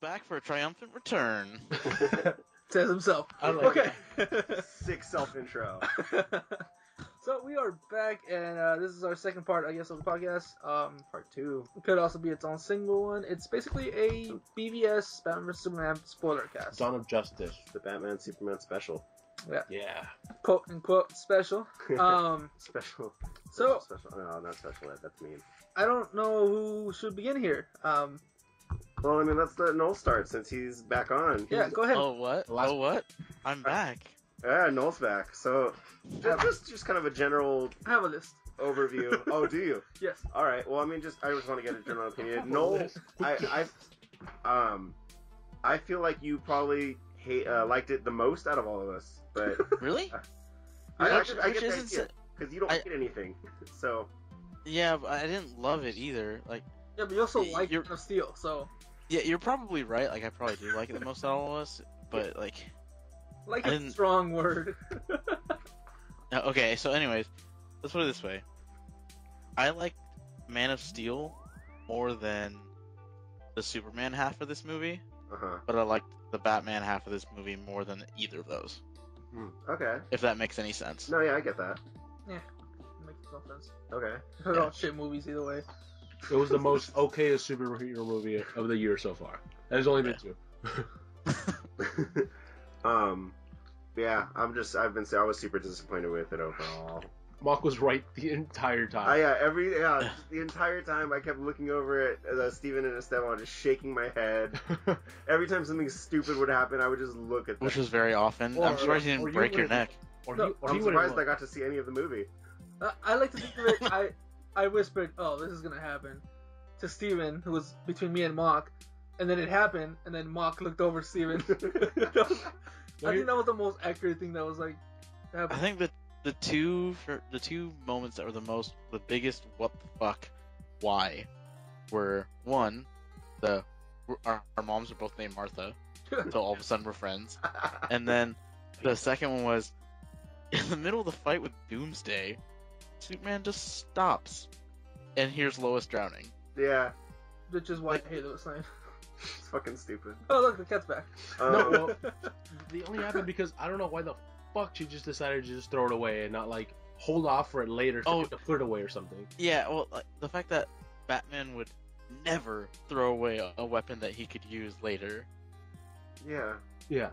back for a triumphant return. Says himself. I like Okay. Sick self-intro. So we are back, and this is our second part, I guess, of the podcast. Part 2. It could also be its own single one. It's basically a BVS Batman vs Superman spoiler cast. Dawn of Justice. The Batman Superman special. Yeah. Quote unquote special. Special. So Special. No, not special. That's mean. I don't know who should begin here. Well, I mean, let's let Noel start since he's back on. Yeah, go ahead. Oh, what? Last- Oh, what? I'm back. Yeah, Noel's back. So, just kind of a general I have a list. overview. Oh, do you? Yes. All right. Well, I mean, I just want to get a general opinion. Noel, I feel like you probably liked it the most out of all of us, but Really? I Which get the isn't idea because you don't get anything. So, Yeah, but I didn't love it either. Like, Yeah, but you also like You're- Man of Steel, so yeah, you're probably right. Like, I probably do like it the most out of all of us. But like, like I a didn't- strong word. okay. So, anyways, let's put it this way. I like Man of Steel more than the Superman half of this movie, but I liked the Batman half of this movie more than either of those. Okay. If that makes any sense. No, yeah, I get that. Makes no sense. Okay. They're all shit movies either way. It was the most okayest superhero movie of the year so far. And there's only been two. Yeah, I was super disappointed with it overall. Mark was right the entire time. The entire time I kept looking over at Steven and Esteban, just shaking my head. Every time something stupid would happen, I would just look at them. Which was very often. Or- I'm surprised you or didn't you break your would've- neck. Or No, he, or I'm he would've surprised I won. got to see any of the movie. I like to think of it. I whispered, "Oh, this is gonna happen," to Steven, who was between me and Mock, and then it happened, and then Mock looked over Steven. I think that was the most accurate thing that was like I happened. think that the two moments that were the biggest what the fuck why were one, our moms are both named Martha, so all of a sudden we're friends, and then the second one was in the middle of the fight with Doomsday, Superman just stops and hears Lois drowning. Yeah, Which is why I hate Lois Lane. it's fucking stupid. Oh, look, the cat's back. No, well, they only happened because I don't know why the fuck she just decided to just throw it away and not like hold off for it later to put it away or something. Yeah, well, like, the fact that Batman would never throw away a weapon that he could use later. Yeah. Yeah.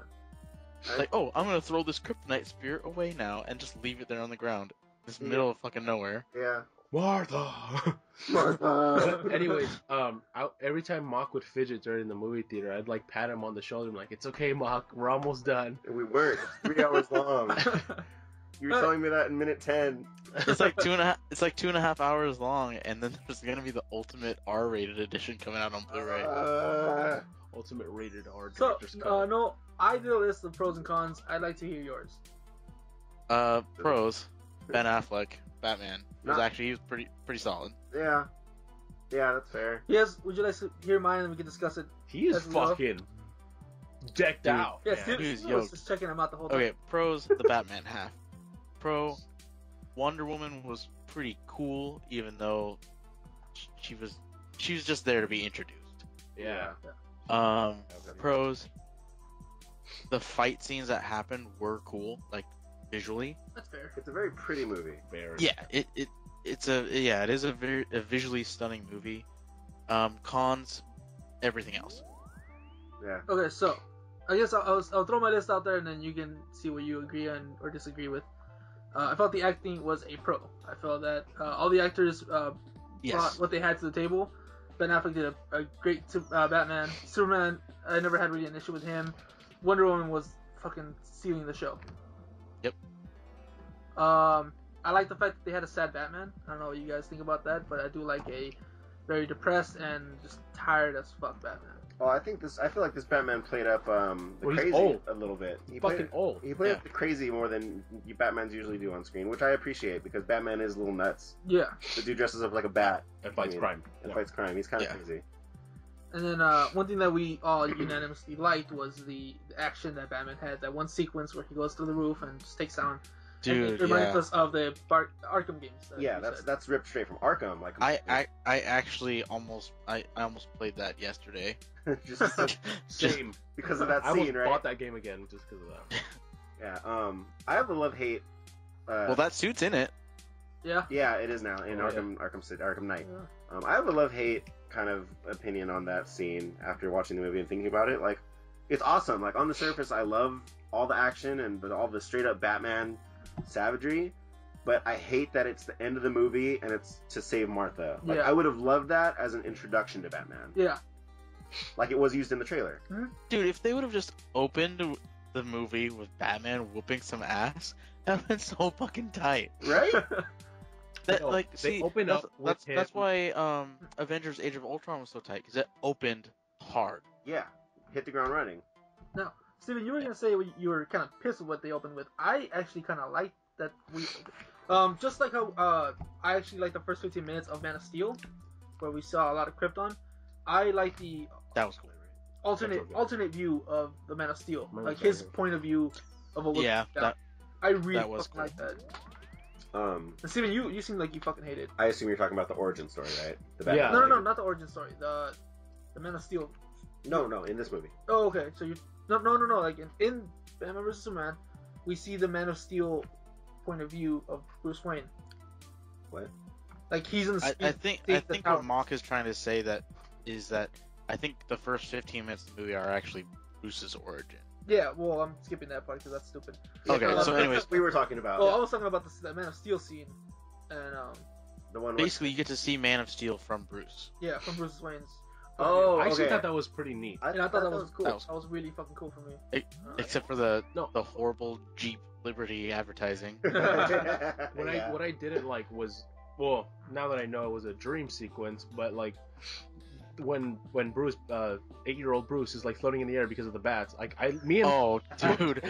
Like, oh, I'm gonna throw this kryptonite spear away now and just leave it there on the ground. This middle of fucking nowhere. Yeah. Martha. Martha. But anyways, every time Mock would fidget during the movie theater, I'd like pat him on the shoulder and be like, "It's okay, Mock, we're almost done." We weren't. It's 3 hours long. You were telling me that in minute 10. It's like 2.5 hours long, and then there's gonna be the ultimate R-rated edition coming out on Blu-ray. Ultimate rated R So, director's cut. no, I did a list of pros and cons. I'd like to hear yours. Pros: Ben Affleck, Batman. He was pretty solid. Yeah. Yeah, that's fair. Yes, would you like to hear mine and we can discuss it? He is As well. fucking decked out. Yeah, man. Steve He was was yoked. just checking him out the whole time. Okay, pros: the Batman half. Pro: Wonder Woman was pretty cool, even though she was just there to be introduced. Yeah. Pros: the fight scenes that happened were cool, like visually. That's fair. It's a very pretty movie. Very. Yeah, it is a very visually stunning movie. Cons: everything else. Yeah. Okay, so I guess I'll throw my list out there and then you can see what you agree on or disagree with. I felt the acting was a pro. I felt that all the actors brought Yes. what they had to the table. Ben Affleck did a great Batman. Superman, I never had really an issue with him. Wonder Woman was fucking stealing the show. Yep. I like the fact that they had a sad Batman. I don't know what you guys think about that, but I do like a very depressed and just tired as fuck Batman. Well, I feel like this Batman played up the Well, he's crazy old. a little bit. He Fucking old. He played Yeah. up the crazy more than Batmans usually do on screen, which I appreciate because Batman is a little nuts. Yeah. The dude dresses up like a bat And fights crime. and Yeah. fights crime. He's kind of Yeah. crazy. And then one thing that we all unanimously liked was the action that Batman had. That one sequence where he goes through the roof and just takes down Dude, it reminds yeah. us of the Arkham games. Yeah, that's ripped straight from Arkham. Like I actually almost played that yesterday. just Same. because of that I almost scene, right? bought that game again just because of that. Yeah. I have a love-hate. Well, that suit's in it. Yeah. Yeah, it is now in Oh, Arkham City, Arkham Knight. Yeah. I have a love-hate kind of opinion on that scene after watching the movie and thinking about it. Like, it's awesome. Like, on the surface, I love all the action and all the straight-up Batman savagery, but I hate that it's the end of the movie and it's to save Martha. Like, Yeah. I would have loved that as an introduction to Batman. Yeah. Like it was used in the trailer. Dude, if they would have just opened the movie with Batman whooping some ass, that would have been so fucking tight. Right? That, No, like, they see, open that's, up with that's him. why Avengers: Age of Ultron was so tight, because it opened hard. Yeah. Hit the ground running. Now, Steven, you were gonna say you were kind of pissed with what they opened with. I actually kind of like that just like how I actually like the first 15 minutes of Man of Steel, where we saw a lot of Krypton. I like the That was cool. alternate view of the Man of Steel, Man like of his Steel. point of view of what was Yeah, I really that was fucking like that. Um, And Steven, you seem like you fucking hate it. I assume you're talking about the origin story, right? The Yeah. No, not the origin story. The Man of Steel. No, in this movie. Oh, okay. So you no. Like in Batman vs Superman, we see the Man of Steel point of view of Bruce Wayne. What? Like he's in the I think what Mock is trying to say is that I think the first 15 minutes of the movie are actually Bruce's origin. Yeah, well, I'm skipping that part because that's stupid. Okay, so anyways, we were talking about Well, I was talking about the Man of Steel scene, and the one. basically you get to see Man of Steel from Bruce. yeah, from Bruce Wayne's. Oh, I actually okay. thought that was pretty neat. And I thought that was cool. that was- That was really fucking cool for me. Except for the No. horrible Jeep Liberty advertising. What Yeah. I didn't like was, well, now that I know it was a dream sequence, but like when Bruce, 8-year-old Bruce is like floating in the air because of the bats. Like me and Oh, dude.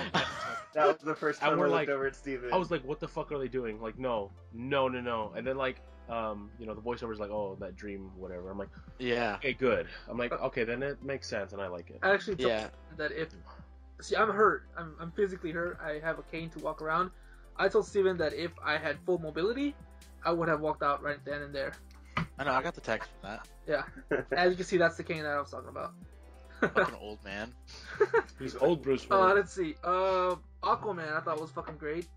That was the first And time I we're looked like- over at Steven. I was like, what the fuck are they doing? Like, no. And then like, the voiceover's like, oh, that dream, whatever. I'm like, Yeah. okay, good. I'm like, okay, then it makes sense, and I like it. I actually told Yeah. that if I'm hurt, I'm physically hurt. I have a cane to walk around. I told Steven that if I had full mobility, I would have walked out right then and there. I know, I got the text from that. Yeah, as you can see, that's the cane that I was talking about. Fucking old man. He's old Bruce Wayne. Let's see. Aquaman, I thought was fucking great.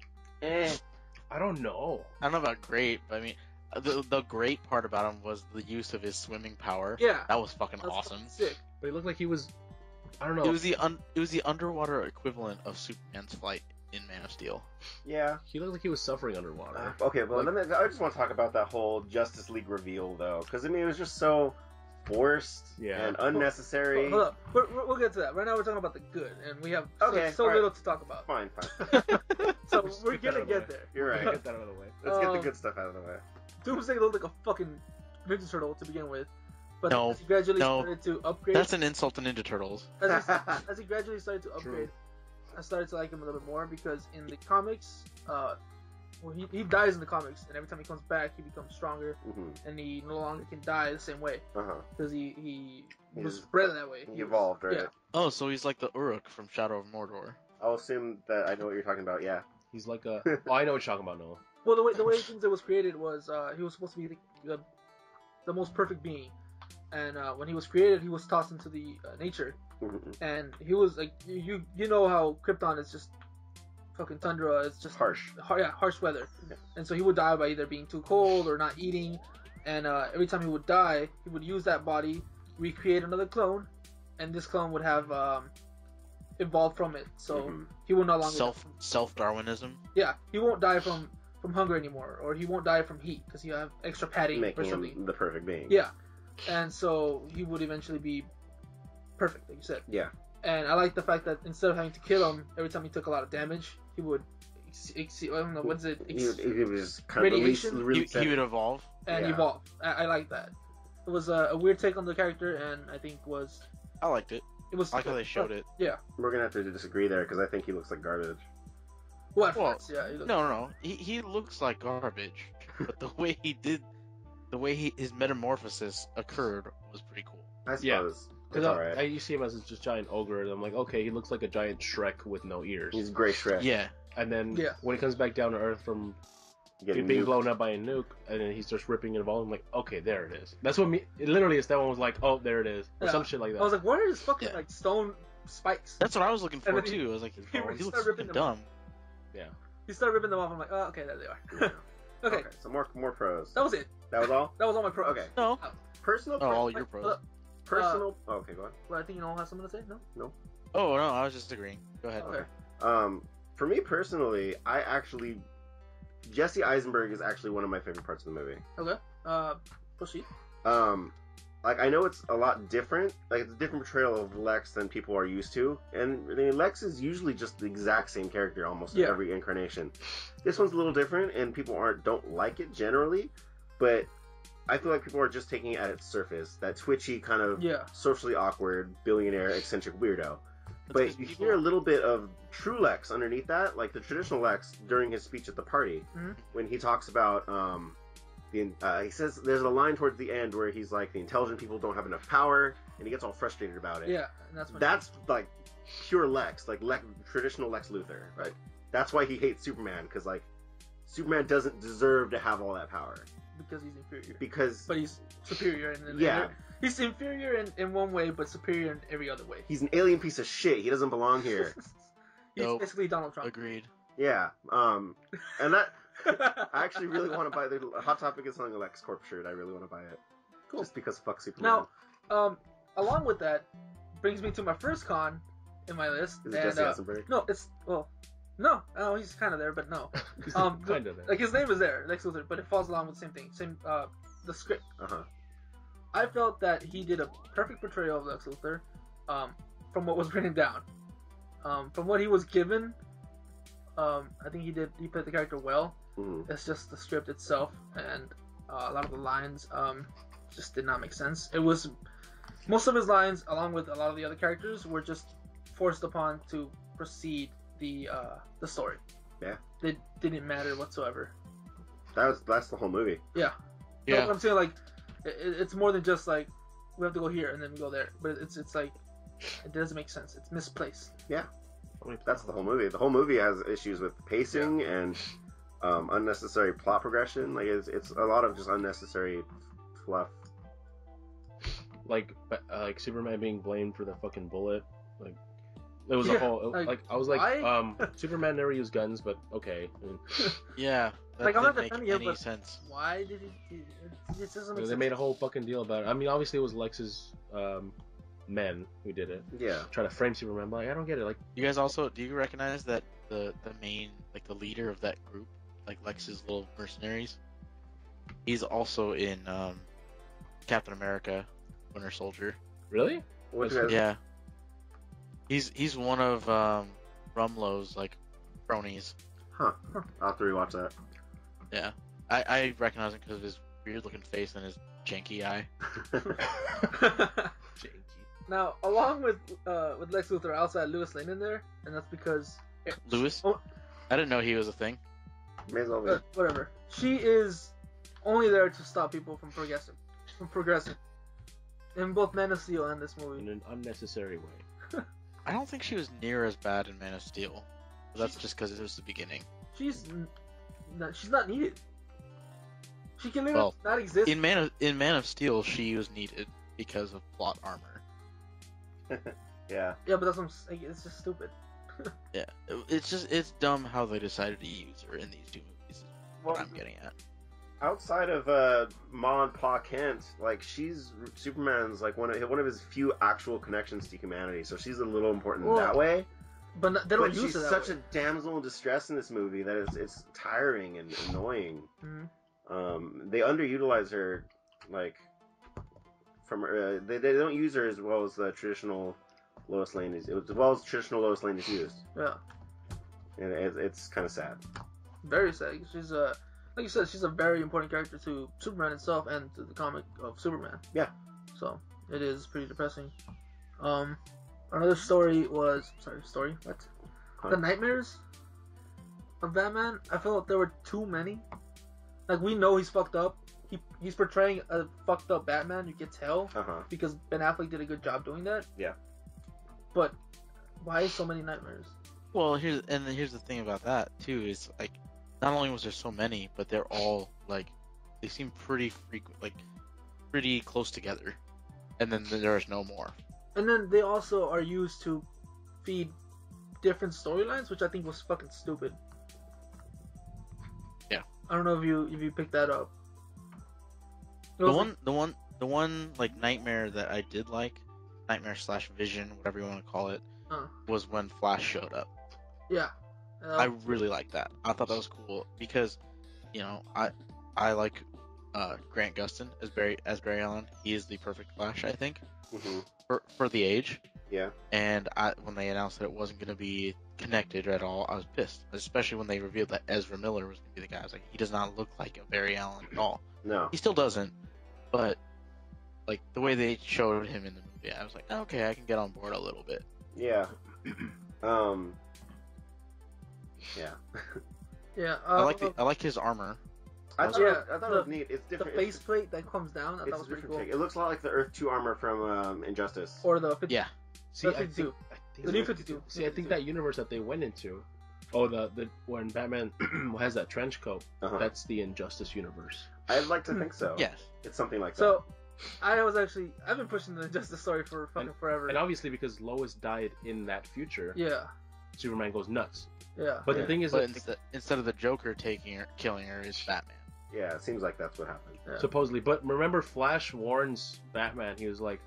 I don't know. I don't know about great, but I mean, the great part about him was the use of his swimming power. Yeah, That was fucking that's awesome. fucking sick. But he looked like he was, I don't know. It was the underwater equivalent of Superman's flight in Man of Steel. Yeah. He looked like he was suffering underwater. Okay, well, I just want to talk about that whole Justice League reveal, though, because I mean, it was just so forced Yeah. and unnecessary. Hold up, we'll get to that. Right now, we're talking about the good, and we have Okay, so alright. little to talk about. Fine. So Just we're get that gonna out of the get way. there. You're right. Get that out of the way. Let's get the good stuff out of the way. Doomsday looked like a fucking Ninja Turtle to begin with, but No, as he gradually no. started to upgrade, That's an insult to Ninja Turtles. as he gradually started to upgrade, I started to like him a little bit more because in the comics, well, he dies in the comics, and every time he comes back, he becomes stronger, and he no longer can die the same way because he was bred that way. He evolved, right? Yeah. Oh, so he's like the Uruk from Shadow of Mordor. I'll assume that I know what you're talking about. Yeah. He's like a. Oh, I know what you're talking about, Noah. Well, the way things that was created was he was supposed to be the most perfect being, and when he was created, he was tossed into the nature, and he was like you know how Krypton is just fucking tundra, it's just Harsh. Harsh weather, Yeah. and so he would die by either being too cold or not eating, and every time he would die, he would use that body, recreate another clone, and this clone would have evolved from it, so he will no longer Self Darwinism. yeah, he won't die from hunger anymore, or he won't die from heat because he'll have extra padding Making or something. him the perfect being. Yeah, and so he would eventually be perfect, like you said. Yeah. And I like the fact that instead of having to kill him every time he took a lot of damage, he would, I don't know, what's it? He was kind of Radiation? release He would evolve. and yeah. evolve. I like that. It was a weird take on the character, and I think I liked it. it was I like how they showed it. Yeah. We're gonna have to disagree there because I think he looks like garbage. Well, at Well, first, yeah. He looked- No. He looks like garbage, but the way his metamorphosis occurred was pretty cool. I Yeah. suppose. Because It's alright. I you see him as this just giant ogre, and I'm like, okay, he looks like a giant Shrek with no ears. He's Gray Shrek. Yeah, and then Yeah. when he comes back down to Earth from Getting being nuked. blown up by a nuke, and then he starts ripping it all. I'm like, okay, there it is. That's what literally Esteban was like, oh, there it is, or Yeah. some shit like that. I was like, what are his fucking Yeah. like stone spikes? That's what I was looking for And then too. I was like, he he looks started ripping fucking them off. dumb. yeah. He started ripping them off. I'm like, oh, okay, there they are. Okay, So more pros. that was it. That was all. That was all my pros. Okay. No. Personal. Oh, all Wait, your pros. Personal. okay, go on. Well, I think you all have something to say. No. Oh no, I was just agreeing. Go ahead. Okay. For me personally, Jesse Eisenberg is actually one of my favorite parts of the movie. Okay. Proceed. Like I know it's a lot different. Like it's a different portrayal of Lex than people are used to, and I mean, Lex is usually just the exact same character almost in Yeah. every incarnation. This one's a little different, and people don't like it generally, but I feel like people are just taking it at its surface. That twitchy kind of Yeah. socially awkward billionaire eccentric weirdo. That's But 'cause you people- hear a little bit of true Lex underneath that, like the traditional Lex during his speech at the party, Mhm. when he talks about he says there's a line towards the end where he's like, the intelligent people don't have enough power, and he gets all frustrated about it. Yeah. And that's when That's like pure Lex, like traditional Lex Luthor. Right. That's why he hates Superman, because like Superman doesn't deserve to have all that power because he's inferior. because But he's superior in yeah, he's inferior in one way, but superior in every other way. he's an alien piece of shit. He doesn't belong here. He's Nope. basically Donald Trump. Agreed. Yeah. And that. I actually really want to buy the Hot Topic is selling a LexCorp shirt. I really want to buy it. Cool. Just because fuck Superman. Now, along with that, brings me to my first con in my list. Is it and, Jesse Eisenberg? no, no, he's kind of there, but no. kind of. Like his name is there, Lex Luthor, but it falls along with the same thing. The script. Uh-huh. I felt that he did a perfect portrayal of Lex Luthor, from what was written down. From what he was given, I think he played the character well. Mhm. It's just the script itself and a lot of the lines just did not make sense. It was most of his lines, along with a lot of the other characters, were just forced upon to proceed the story. Yeah. They didn't matter whatsoever. That's the whole movie. Yeah. Yeah. I'm saying, like, it's more than just like we have to go here and then we go there, but it's like it doesn't make sense. It's misplaced. That's the whole movie. The whole movie has issues with pacing and unnecessary plot progression. Like it's a lot of just unnecessary fluff. Like Superman being blamed for the fucking bullet. Like it was Yeah, a whole like, like I was like, why? Superman never used guns, but okay. I mean, Yeah. That Like, I'm not didn't make defending it, any but sense. Why did he? It just doesn't make they sense. made a whole fucking deal about it. I mean, obviously it was Lex's men who did it. Yeah. Try to frame Superman, but like, I don't get it. Like, You guys also, do you recognize that the main, like the leader of that group, like Lex's little mercenaries, he's also in Captain America, Winter Soldier. really? What That's- Yeah. He's one of Rumlow's like cronies. Huh. I'll have to rewatch that. Yeah. I recognize him because of his weird looking face and his janky eye. Janky. Now, along with Lex Luthor, I also had Lois Lane in there, and that's because Lewis? Oh. I didn't know he was a thing. May as well be. whatever. She is only there to stop people from progressing. In both Man of Steel and this movie. In an unnecessary way. I don't think she was near as bad in Man of Steel. But that's just because it was the beginning. She's not needed. She can literally not exist. In Man of Steel, she was needed because of plot armor. Yeah. Yeah, but that's what I'm saying. It's just stupid. Yeah, it's dumb how they decided to use her in these two movies. Is what I'm getting at. Outside of Ma and Pa Kent, like she's Superman's like one of his few actual connections to humanity, so she's a little important in that way. But they don't But use she's her that such way. a damsel in distress in this movie that it's tiring and annoying. Mhm. They underutilize her, like from they don't use her as well as the traditional Lois Lane is used, Yeah, and it's kind of sad. very sad. She's like you said, she's a very important character to Superman itself and to the comic of Superman. Yeah. So it is pretty depressing. Another story was what? The nightmares of Batman. I felt there were too many. Like, we know he's fucked up. He's portraying a fucked up Batman. You can tell because Ben Affleck did a good job doing that. Yeah. But why so many nightmares? Well, here's the thing about that too is like, not only was there so many, but they're all like, they seem pretty frequent, like pretty close together, and then there's no more. And then they also are used to feed different storylines, which I think was fucking stupid. Yeah. I don't know if you picked that up. It The was one like nightmare that I did like, nightmare / vision, whatever you want to call it, was when Flash showed up. Yeah. I really liked that. I thought that was cool because, you know, I like Grant Gustin as Barry Allen. He is the perfect Flash, I think, for the age. Yeah. And when they announced that it wasn't going to be connected at all, I was pissed. Especially when they revealed that Ezra Miller was going to be the guy. I was like, he does not look like a Barry Allen at all. No. He still doesn't. But like the way they showed him in the movie, I was like, okay, I can get on board a little bit. Yeah. Yeah. Yeah. I like his armor. I thought it was neat. It's The different. faceplate that comes down, I thought It's was a pretty different cool. take. It looks a lot like the Earth 2 armor from Injustice. Or the 50, Yeah. See, the I 52. think The new 52. See, I think that universe that they went into, the when Batman has that trench coat, that's the Injustice universe. I'd like to think so. Yes. It's something like that. So, I've been pushing the Injustice story for fucking forever. And obviously, because Lois died in that future, Yeah. Superman goes nuts. Yeah. But the thing is, But that instead of the Joker killing her, it's Batman. Yeah, it seems like that's what happened. Yeah. supposedly, but remember, Flash warns Batman. He's like,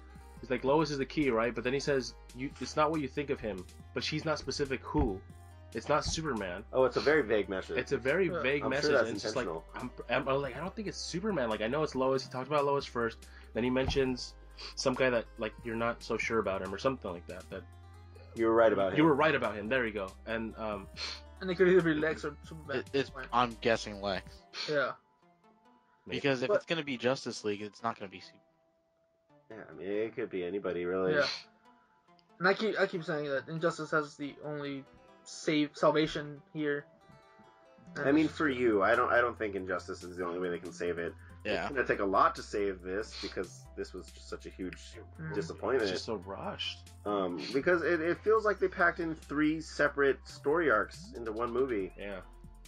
Lois is the key, right? But then he says, it's not what you think of him. But she's not specific who. It's not Superman. Oh, it's a very vague message. It's a very vague I'm message. sure that's and it's just like, intentional. I'm like, I don't think it's Superman. Like, I know it's Lois. He talked about Lois first. Then he mentions some guy that, like, you're not so sure about him or something like that. That You were right about him. you were right about him. There you go. And And it could either be Lex or Superman. I'm guessing Lex. Yeah. Because if it's going to be Justice League, it's not going to be Superman. Yeah, I mean, it could be anybody, really. Yeah. And I keep saying that Injustice has the only salvation here. I mean, for you, I don't think Injustice is the only way they can save it. Yeah. It's gonna take a lot to save this because this was just such a huge disappointment. it's just so rushed. Because it feels like they packed in 3 separate story arcs into one movie. Yeah.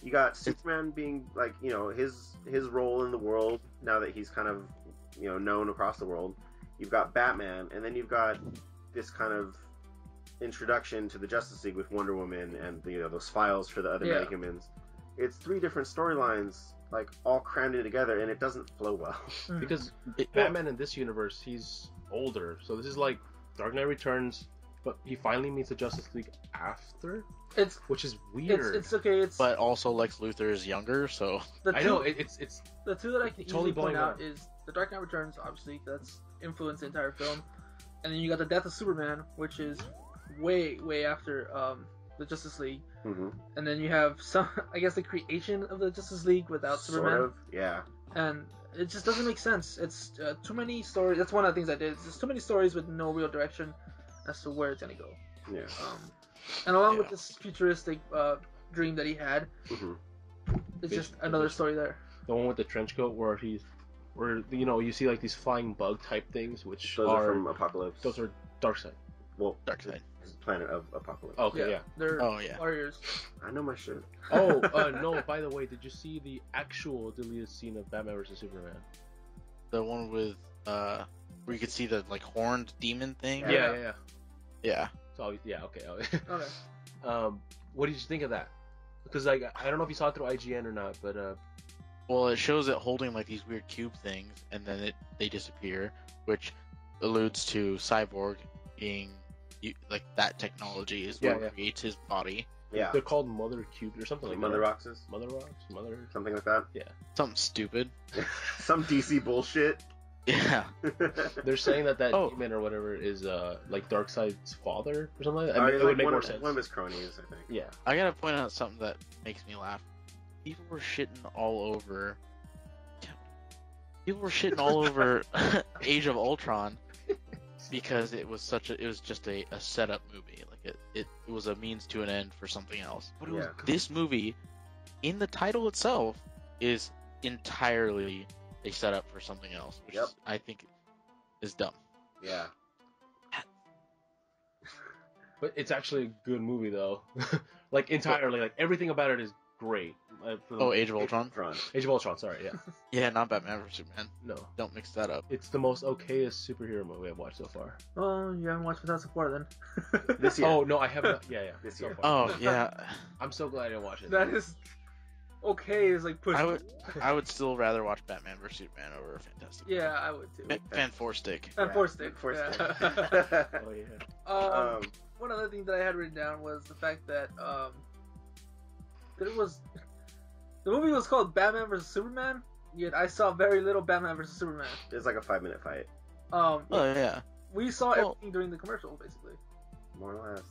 You got Superman being like, you know, his role in the world now that he's kind of, you know, known across the world. You've got Batman, and then you've got this kind of introduction to the Justice League with Wonder Woman and, you know, those files for the other metahumans. It's 3 different storylines, like, all crammed in together, and it doesn't flow well. Because Batman in this universe, he's older. So this is like Dark Knight Returns, but he finally meets the Justice League after, which is weird. It's okay. But also Lex Luthor is younger, so I know it's the two that I can totally easily point blowing out up. is the Dark Knight Returns, obviously that's influenced the entire film, and then you got the death of Superman, which is way after the Justice League, and then you have I guess the creation of the Justice League without Superman. Sort of, yeah. And it just doesn't make sense. It's too many stories. That's one of the things I did. It's just too many stories with no real direction as to where it's gonna go. Yeah. And along with this futuristic dream that he had, it's just another story there. the one with the trench coat where you know, you see like these flying bug type things, which Those are from Apocalypse. Those are Darkseid. Well, Darkseid. Planet of Apocalypse. Okay, yeah. They're Oh, yeah. warriors. I know my shit. Oh, no, by the way, did you see the actual deleted scene of Batman vs Superman? The one with where you could see the like horned demon thing. Yeah. Yeah. So yeah, okay. Okay. What did you think of that? Because like I don't know if you saw it through IGN or not, but Well, it shows it holding like these weird cube things, and then they disappear, which alludes to Cyborg being like that technology is what creates his body. Yeah. they're called Mother Cubes or something like Mother that. Roxes? Mother Rocks, Mother. Something like that? Yeah. Something stupid. Some DC bullshit. Yeah. They're saying that Oh. demon or whatever is like Darkseid's father or something like that. Or I mean, he's it would like make one more of- sense. One of his cronies, I think. Yeah. I gotta point out something that makes me laugh. People were shitting all over. People were shitting all over Age of Ultron because it was just a setup movie. Like it was a means to an end for something else. But it was this movie, in the title itself, is entirely a setup for something else, which I think is dumb. Yeah. But it's actually a good movie though. Like entirely, like everything about it is great. Oh, Age of Ultron. Age of Ultron. Sorry, yeah. Yeah, not Batman vs Superman. No, Don't mix that up. it's the most okayest superhero movie I've watched so far. Oh, you haven't watched Fantastic Four then? This year. Oh no, I haven't. Yeah. This so year. far. Oh yeah, I'm so glad I didn't watch it. That is okay. Is like pushing. I would still rather watch Batman vs Superman over Fantastic. Yeah, I would too. Fan Four Stick. And Four Stick. Four yeah. Stick. Oh yeah. One other thing that I had written down was the fact that the movie was called Batman vs Superman, yet I saw very little Batman vs Superman. It's like a 5-minute fight, Oh yeah, We saw everything during the commercial, basically. more or less.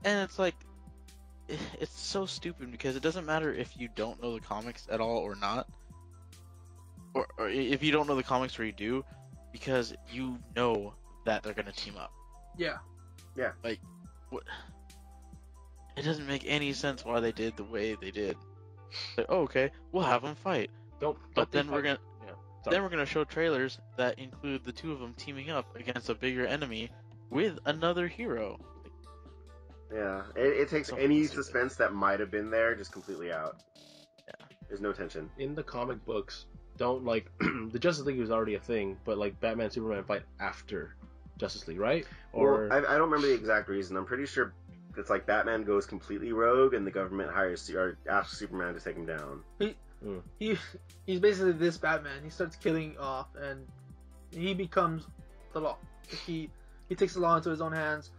and it's like, it's so stupid because it doesn't matter if you don't know the comics at all or not, or if you don't know the comics or you do, because you know that they're gonna team up. Yeah. Like, what? It doesn't make any sense why they did the way they did. Like, oh, okay, we'll have them fight, but then we're gonna show trailers that include the two of them teaming up against a bigger enemy with another hero. Yeah, it takes So any stupid. suspense that might have been there just completely out. Yeah. There's no tension. In the comic books, don't like the Justice League was already a thing, but like Batman Superman fight after Justice League, right? Or Well, I don't remember the exact reason. I'm pretty sure it's like Batman goes completely rogue and the government asks Superman to take him down. He's basically this Batman. He starts killing off, and he becomes the law. He takes the law into his own hands,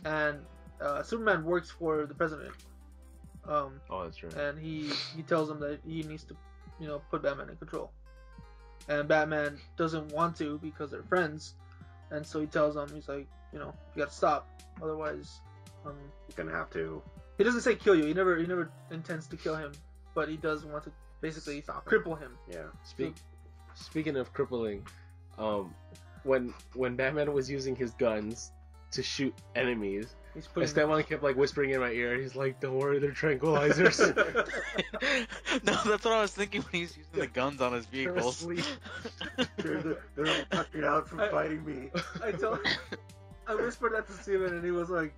and Superman works for the president. oh, that's right. And he tells him that he needs to, put Batman in control. And Batman doesn't want to because they're friends, and so he tells him, he's like, you got to stop, otherwise, You're gonna have to. he doesn't say kill you. He never intends to kill him, but he does want to basically Stop him. cripple him. Yeah. Speaking of crippling, when Batman was using his guns to shoot enemies, He's putting Esteban kept like whispering in my ear, and he's like, "Don't worry, they're tranquilizers." No, that's what I was thinking when he was using the guns on his They're vehicles. asleep. They're tucking out from fighting me. I whispered that to Steven, and he was like,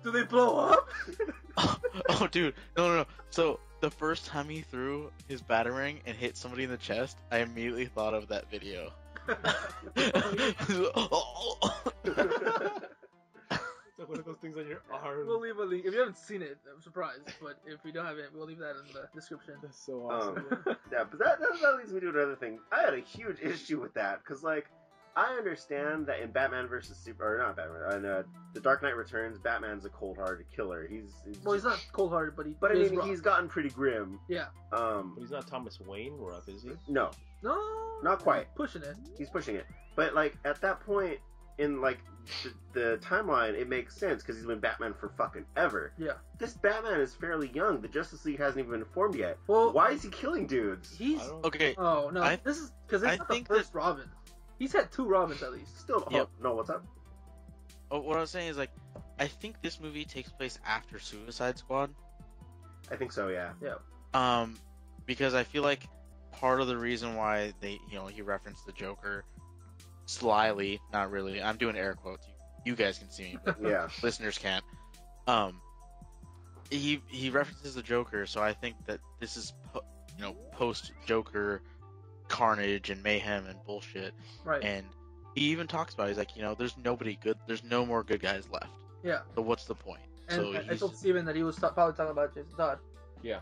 "Do they blow up?" Oh, dude, no. So the first time he threw his batarang and hit somebody in the chest, I immediately thought of that video. It's one of those things on your arm. We'll leave a link. If you haven't seen it, I'm surprised. But if we don't have it, we'll leave that in the description. That's so awesome. Yeah, but that leads me to another thing. I had a huge issue with that because, like, I understand that in Batman versus The Dark Knight Returns, Batman's a cold-hearted killer. He's not cold-hearted, but But I is mean, rough. he's gotten pretty grim. Yeah. But he's not Thomas Wayne rough, is he? No, No, not quite. pushing it. He's pushing it. But like at that point in like the timeline, it makes sense because he's been Batman for fucking ever. Yeah. This Batman is fairly young. The Justice League hasn't even been formed yet. Well, Why is he killing dudes? he's. Okay, Oh no, I- this is because I it's not the think first Robin. He's had 2 Robins at least. Still, Yep. no. What's up? oh, what I was saying is, like, I think this movie takes place after Suicide Squad. I think so. Yeah. Because I feel like part of the reason why he referenced the Joker slyly, not really. I'm doing air quotes. You guys can see me, but Yeah. listeners can't. He references the Joker, so I think that this is post Joker carnage and mayhem and bullshit. Right. And he even talks about it. He's like, there's nobody good. There's no more good guys left. Yeah. So what's the point? And So I he's told just- Steven that he was probably talking about Jason Todd. yeah.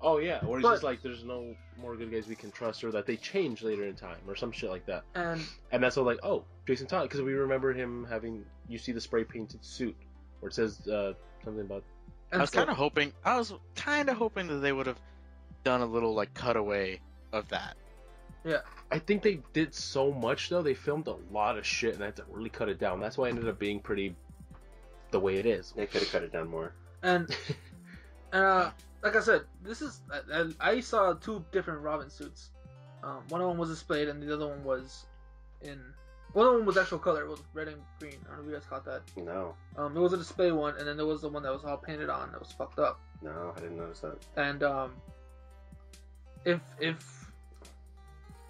Oh yeah, or he's But- just like, there's no more good guys we can trust, or that they change later in time, or some shit like that. And And that's all like, oh, Jason Todd, because we remember him having, you see the spray painted suit, where it says something about. I was kind of hoping that they would have done a little like cutaway of that. I think they did so much though. They filmed a lot of shit, and they had to really cut it down. That's why it ended up being pretty the way it is. They could have cut it down more. And like I said, this is I saw 2 different Robin suits. One of them was displayed, and the other one was one of them was actual color. It was red and green. I don't know if you guys caught that. No. It was a display one, and then there was the one that was all painted on that was fucked up. No, I didn't notice that. And if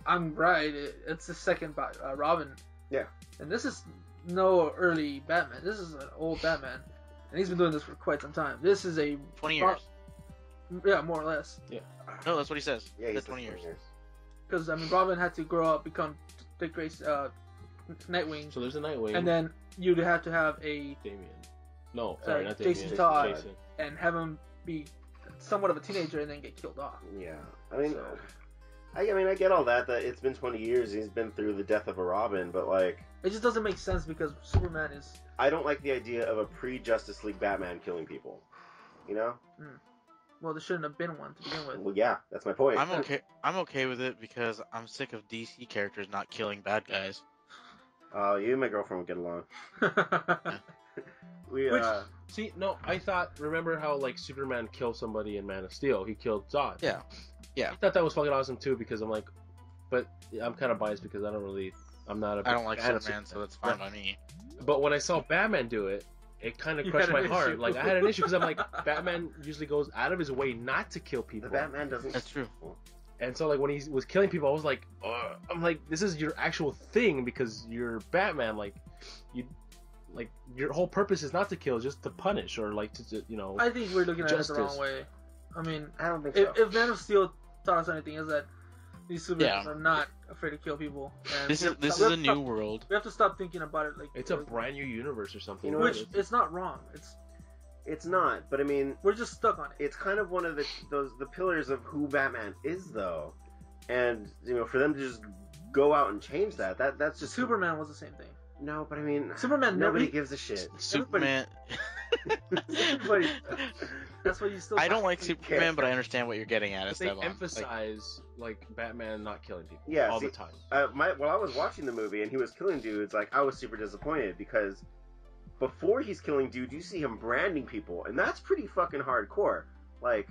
I'm right, it's the second Robin. Yeah. And this is no early Batman. This is an old Batman. and he's been doing this for quite some time. This is a 20 years. Yeah, more or less. No, that's what he says. Yeah, He he's said 20 years. Because I mean, Robin had to grow up, become Dick Grayson, Nightwing, So there's a Nightwing. and then you'd have to have a Damien. No, sorry, not Damien. Jason Todd. Jason. and have him be somewhat of a teenager and then get killed off. Yeah, I mean, So- I mean, I get all that. That it's been 20 years. He's been through the death of a Robin, but like, It just doesn't make sense because Superman is. I don't like the idea of a pre-Justice League Batman killing people. You know? Well, there shouldn't have been one to begin with. Well, yeah, that's my point. I'm okay. I'm okay with it because I'm sick of DC characters not killing bad guys. You and my girlfriend would get along. We Which- See, no, I thought. Remember how like Superman killed somebody in Man of Steel? He killed Zod. Yeah. Yeah. I thought that was fucking awesome too because I'm like, but I'm kind of biased because I'm not a. I don't like fan of Superman, so that's fine by me. But when I saw Batman do it, it kind of You crushed had my an heart. issue. Like I had an issue because I'm like, Batman usually goes out of his way not to kill the people. Batman doesn't. That's true. And so like when he was killing people, I was like, ugh. I'm like, this is your actual thing because you're Batman. Like your whole purpose is not to kill, just to punish or like to you know. I think we're looking at it the Justice. wrong way. I mean, I don't think if, so. if Man of Steel taught us anything, is that these Superheroes Yeah. are not afraid to kill people. And This we is have to this stop- is we a have to new stop- world. We have to stop thinking about it like It's a brand new universe or something. You know which what? it's not wrong. It's not, but I mean, We're just stuck on it. it's kind of one of the pillars of who Batman is, though. And you know, for them to just go out and change that's just Superman was the same thing. No, but I mean, Superman nobody never. gives a shit. Superman. Everybody- That's why you still. I don't like fucking Superman, care. but I understand what you're getting at, But they Esteban. emphasize like Batman not killing people Yeah, all see, the time. While I was watching the movie and he was killing dudes, like I was super disappointed because before he's killing dudes, you see him branding people, and that's pretty fucking hardcore. Like,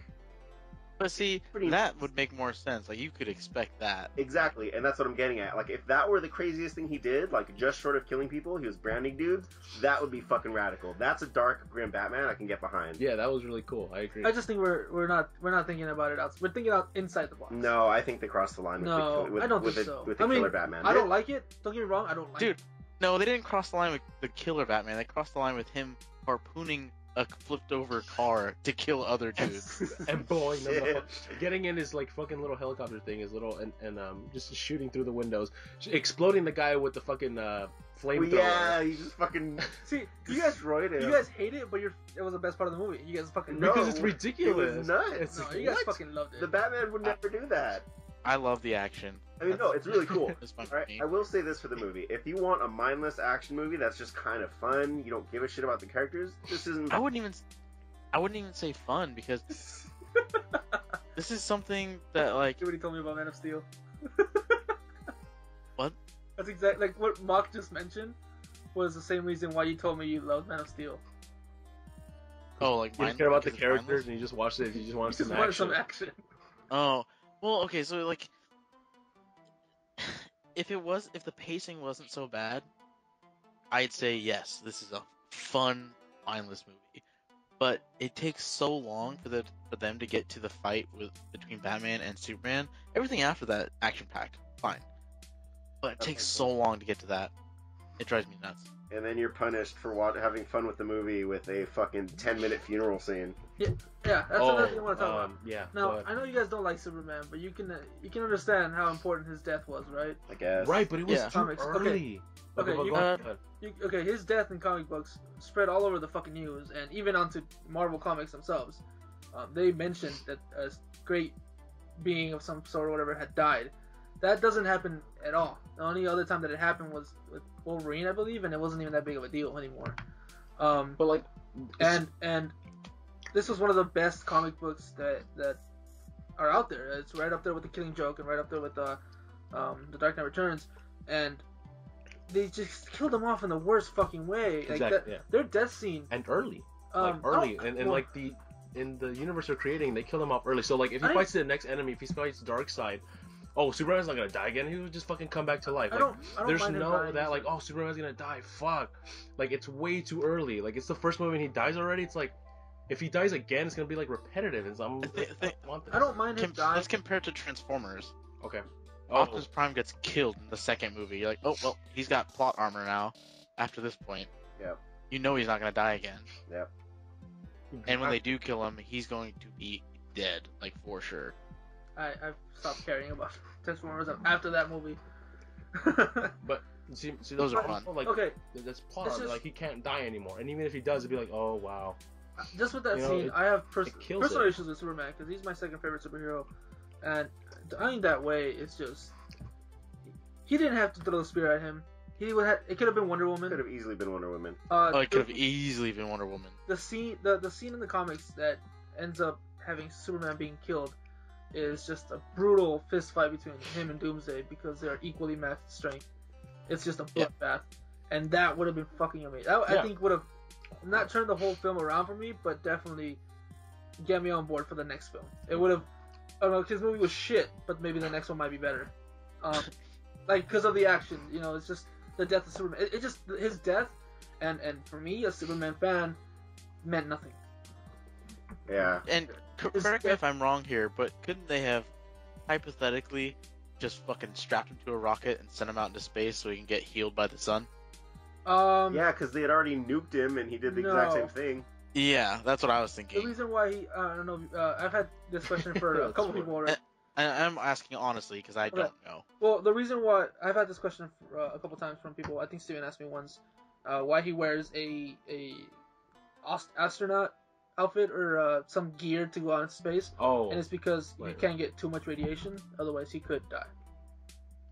But see, Pretty- that would make more sense. Like you could expect that. exactly, and that's what I'm getting at. Like, if that were the craziest thing he did, like just short of killing people, he was branding dudes, that would be fucking radical. That's a dark, grim Batman I can get behind. Yeah, that was really cool. I agree. I just think we're not thinking about it outside. We're thinking out inside the box. No, I think they crossed the line with No, the, with, I don't with think the, so. with the I mean, killer Batman. I don't like it. Don't get me wrong. I don't like Dude, it. No, they didn't cross the line with the killer Batman. They crossed the line with him harpooning a flipped over car to kill other dudes. and blowing them the Shit. fuck, getting in his like fucking little helicopter thing, his little and just shooting through the windows, exploding the guy with the fucking Well, flamethrower. yeah, you just fucking See, you guys destroyed him. You guys hate it, but it was the best part of the movie. You guys fucking No, because it's it ridiculous. was nuts. It's no, like, you guys what? fucking loved it. The Batman would never do that. I love the action. I mean, no, it's really cool. It's fun All for right, me. I will say this for the movie: if you want a mindless action movie that's just kind of fun, you don't give a shit about the characters. This isn't. I wouldn't even say fun because this is something that like See what he told me about Man of Steel. What? That's exactly like what Mock just mentioned. Was the same reason why you told me you loved Man of Steel. like You mine, don't care about the because it's characters, mindless? and you just watched it. You just wanted You just some wanted action. some action. Oh, well, okay, so like, if the pacing wasn't so bad, I'd say yes, this is a fun, mindless movie. But it takes so long for them to get to the fight between Batman and Superman. Everything after that, action packed, fine. But it takes so long to get to that. It drives me nuts. And then you're punished for having fun with the movie with a fucking 10-minute funeral scene. Yeah, that's another thing I want to talk about. Yeah. go Now ahead. I know you guys don't like Superman, but you can understand how important his death was, right? I guess. Right, but it was Yeah. too Comics. Okay. early. Okay, go you- ahead, go ahead. His death in comic books spread all over the fucking news, and even onto Marvel Comics themselves. They mentioned that a great being of some sort or whatever had died. That doesn't happen at all. The only other time that it happened was with Wolverine, I believe, and it wasn't even that big of a deal anymore. But like, And this was one of the best comic books that are out there. It's right up there with the Killing Joke and right up there with the Dark Knight Returns, and they just killed them off in the worst fucking way. Like Exactly, yeah. their death scene. and early, early, and well, like in the universe they're creating, they kill them off early. So like, if he fights the next enemy, if he fights Darkseid, oh, Superman's not gonna die again. He would just fucking come back to life. I Like, don't there's mind him no dying. that like, oh, Superman's gonna die. Fuck, like it's way too early. Like it's the first movie and he dies already. It's like, if he dies again, it's gonna be like repetitive. And I don't want this. I don't mind him dying. Let's compare it to Transformers. Okay. Optimus Prime gets killed in the second movie. You're like, oh well, he's got plot armor now. After this point, Yep. you know he's not gonna die again. Yep. And when they do kill him, he's going to be dead, like for sure. I've stopped caring about Transformers after that movie. But see Those are that's fun. Like, Okay, that's plot. This is- Like he can't die anymore, and even if he does, it'd be like, oh wow. just with that You know, scene, I have it kills personal it. issues with Superman because he's my second favorite superhero, and dying that way is just. He didn't have to throw the spear at him. He would have. It could have been Wonder Woman. Could have easily been Wonder Woman. Oh, it could have easily been Wonder Woman. The scene in the comics that ends up having Superman being killed is just a brutal fist fight between him and Doomsday because they are equally matched in strength. It's just a bloodbath, and that would have been fucking amazing. I think would have not turned the whole film around for me, but definitely get me on board for the next film. It would have. I don't know, because the movie was shit, but maybe the next one might be better. Like because of the action, it's just the death of Superman. It just his death, and for me, a Superman fan, meant nothing. Yeah. And correct me if I'm wrong here, but couldn't they have hypothetically just fucking strapped him to a rocket and sent him out into space so he can get healed by the sun? Yeah, because they had already nuked him, and he did the exact No. same thing. Yeah, that's what I was The thinking. reason why I don't know. I've had this question for a That's couple fair. people already. And I'm asking honestly because I don't know. Well, the reason why I've had this question for, a couple times from people. I think Steven asked me once why he wears a astronaut outfit or some gear to go out into space, Oh, and it's because you right. can't get too much radiation, otherwise he could die.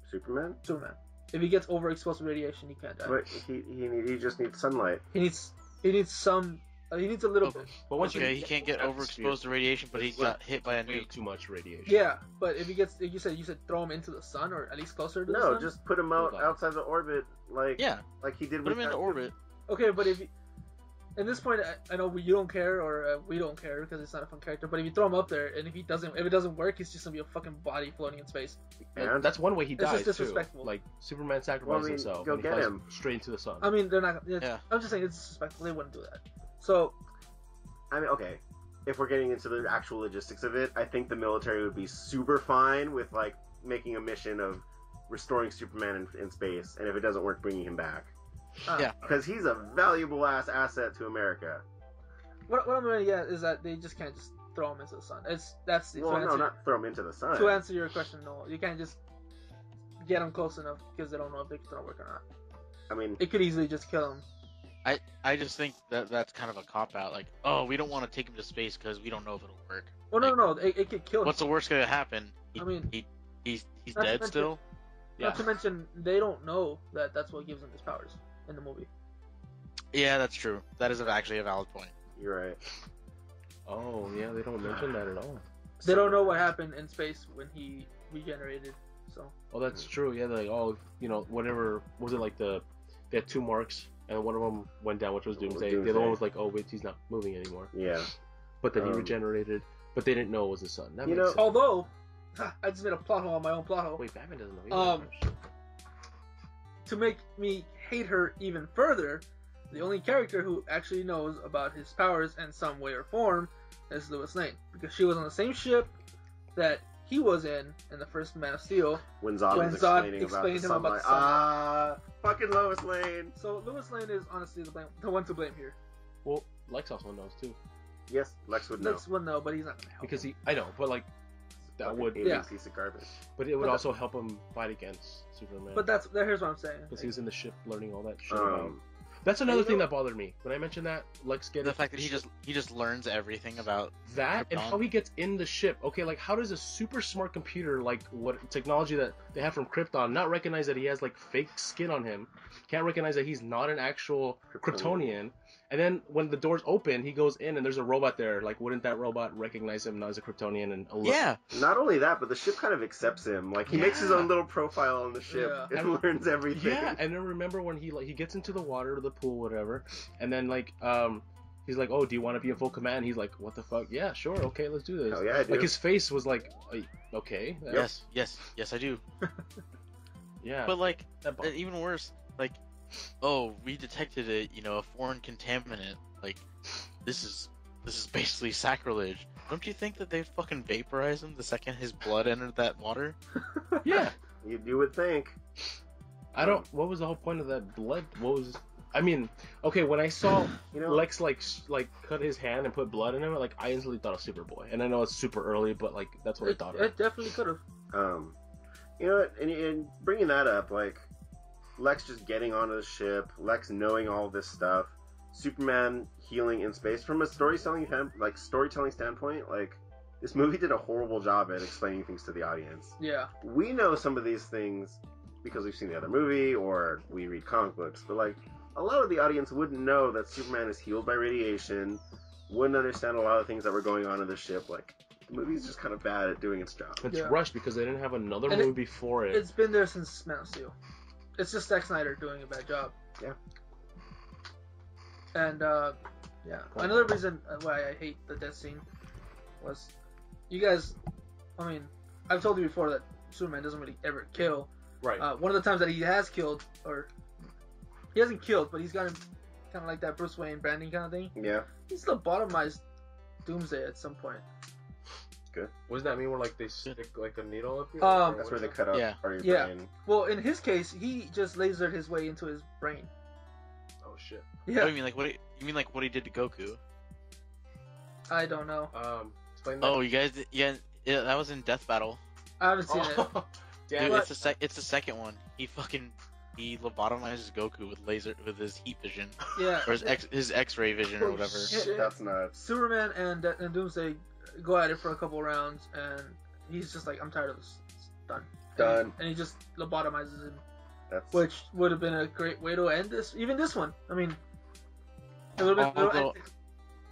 Superman? Superman, if he gets overexposed to radiation, he can't die. But he just needs sunlight. He needs some. He needs a little bit. but once Okay, you he can't get atmosphere, overexposed to radiation, but he got hit by a way nuke. too much radiation. Yeah, but if he gets, you said throw him into the sun or at least closer to the No, sun. just put him out Hold on. outside the orbit, like Yeah, he did put with him into that- orbit. Okay, but if at this point, I know you don't care or we don't care because it's not a fun character. But if you throw him up there and if it doesn't work, he's just gonna be a fucking body floating in space. And That's one way he It's dies just too. disrespectful. Like Superman sacrificed Well, I mean, himself. go and he get flies him. straight into the sun. I mean, they're not. Yeah. I'm just saying it's disrespectful. They wouldn't do that. So I mean, okay, if we're getting into the actual logistics of it, I think the military would be super fine with like making a mission of restoring Superman in space, and if it doesn't work, bringing him back. Yeah. Because he's a valuable ass asset to America. what I'm gonna get is that they just can't just throw him into the sun. That's the Well, no, not throw him into the sun. to answer your question. No, you can't just get him close enough because they don't know if it's gonna work or not. I mean, It could easily just kill him. I just think that that's kind of a cop out. Like, oh, we don't want to take him to space because we don't know if it'll work. Well, no, it could kill him. What's the worst gonna happen? I mean, He's not to dead mention- still. Yeah. Not to mention, they don't know that that's what gives him his powers in the movie. Yeah, that's true. That is actually a valid point. you're right. Oh yeah, they don't mention that at all. They don't know what happened in space when he regenerated. So Oh, that's true. Yeah, they're like, oh, whatever. Was it like they had two marks, and one of them went down, which was Doomsday. The other Doomsday. one was like, oh wait, he's not moving anymore. Yeah. But then he Um, regenerated. But they didn't know it was the sun. That You makes know- sense. although I just made a plot hole on my own plot hole Wait, Batman doesn't know. to make me hate her even further. The only character who actually knows about his powers in some way or form is Lois Lane, because she was on the same ship that he was in the first Man of Steel. When Zod When was Zod explaining explained him about about the the sunlight. Fucking Lois Lane. So Lois Lane is honestly the one to blame here. Well, Lex also knows too, Yes, Lex would know. Lex will know, but he's not gonna help. because I know, but like that Fucking would, alien Yeah. piece of garbage. but it would But also help him fight against Superman. But here's what I'm saying. because he was in the ship learning all that shit. about him. Um, That's another you thing know- that bothered me when I mentioned that Lex getting The fact that he just learns everything about that and Krypton. how he gets in the ship. Okay, like how does a super smart computer, like what technology that they have from Krypton, not recognize that he has like fake skin on him? Can't recognize that he's not an actual Kryptonian. And then when the doors open, he goes in and there's a robot there. Like, wouldn't that robot recognize him not as a Kryptonian and alert? yeah. Not only that, but the ship kind of accepts him. Like he makes his Yeah. own little profile on the ship Yeah. and learns everything. Yeah, and then remember when he gets into the water, the pool, whatever, and then like he's like, oh, do you want to be in full command? He's like, what the fuck? Yeah, sure, okay, let's do this. Hell yeah, I do. Like his face was like, okay, Yes, I do. yeah. But like, that bothered me. even worse, like, oh, we detected a foreign contaminant. Like, this is basically sacrilege. Don't you think that they fucking vaporized him the second his blood entered that water? yeah. You would think. I don't. What was the whole point of that blood? What was? I mean, okay, when I saw You know, Lex like cut his hand and put blood in him, like I instantly thought of Superboy. And I know it's super early, but like that's what I thought of. It definitely could have. you know what? And bringing that up, like Lex just getting onto the ship, Lex knowing all this stuff, Superman healing in space. From a storytelling standpoint, like this movie did a horrible job at explaining things to the audience. Yeah. We know some of these things because we've seen the other movie or we read comic books, but like a lot of the audience wouldn't know that Superman is healed by radiation, wouldn't understand a lot of things that were going on in the ship. Like the movie's just kind of bad at doing its job. It's Yeah. rushed because they didn't have another And movie before it. It's been there since Man of Steel. It's just Zack Snyder doing a bad job. Yeah. And yeah, another reason why I hate the death scene was, you guys. I mean, I've told you before that Superman doesn't really ever kill. Right. One of the times that he has killed, or he hasn't killed, but he's gotten kind of like that Bruce Wayne branding kind of thing. Yeah. He's lobotomized Doomsday at some point. What does that mean? Where like they stick like a needle up here? That's where they cut out Yeah. part of your Yeah. brain. Well, in his case, he just lasered his way into his brain. Oh shit. Yeah, Oh, you mean like what he did to Goku? I don't know. Explain that. Oh, you guys, yeah, that was in Death Battle. I haven't seen it. Damn Dude, it. it's the second one. He lobotomizes Goku with his heat vision Yeah, or his X-ray vision or Oh, whatever. shit. That's nuts. Superman and Doomsday go at it for a couple rounds, and he's just like, I'm tired of this. It's done. Done. And he just lobotomizes him, That's which would have been a great way to end this one. I mean, it would have been. Although,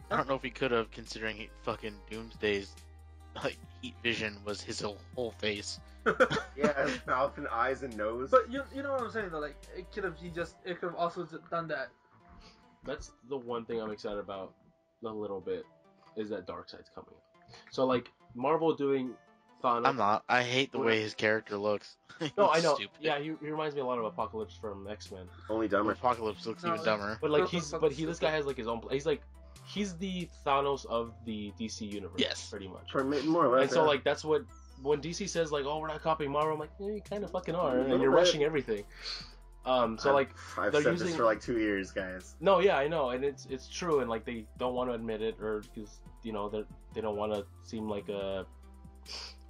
I don't know if he could have, considering fucking Doomsday's like heat vision was his whole face. yeah, his mouth and eyes and nose. But you know what I'm saying though, like it could have also done that. That's the one thing I'm excited about a little bit, is that Darkseid's coming up. So like Marvel doing Thanos. I'm not. I hate the way his character looks. No, I He's know. Stupid. Yeah, he reminds me a lot of Apocalypse from X-Men. Only dumber. Apocalypse looks No, even dumber. But like this guy has like his own. He's the Thanos of the DC universe. Yes. pretty much. More or less. And so yeah. like that's what when DC says like, oh, we're not copying Marvel, I'm like, you kind of fucking are, and little you're bit. rushing everything. So like I've they're said this using- for like 2 years, guys. no, yeah, I know, and it's true, and like they don't want to admit it, or because they don't want to seem like a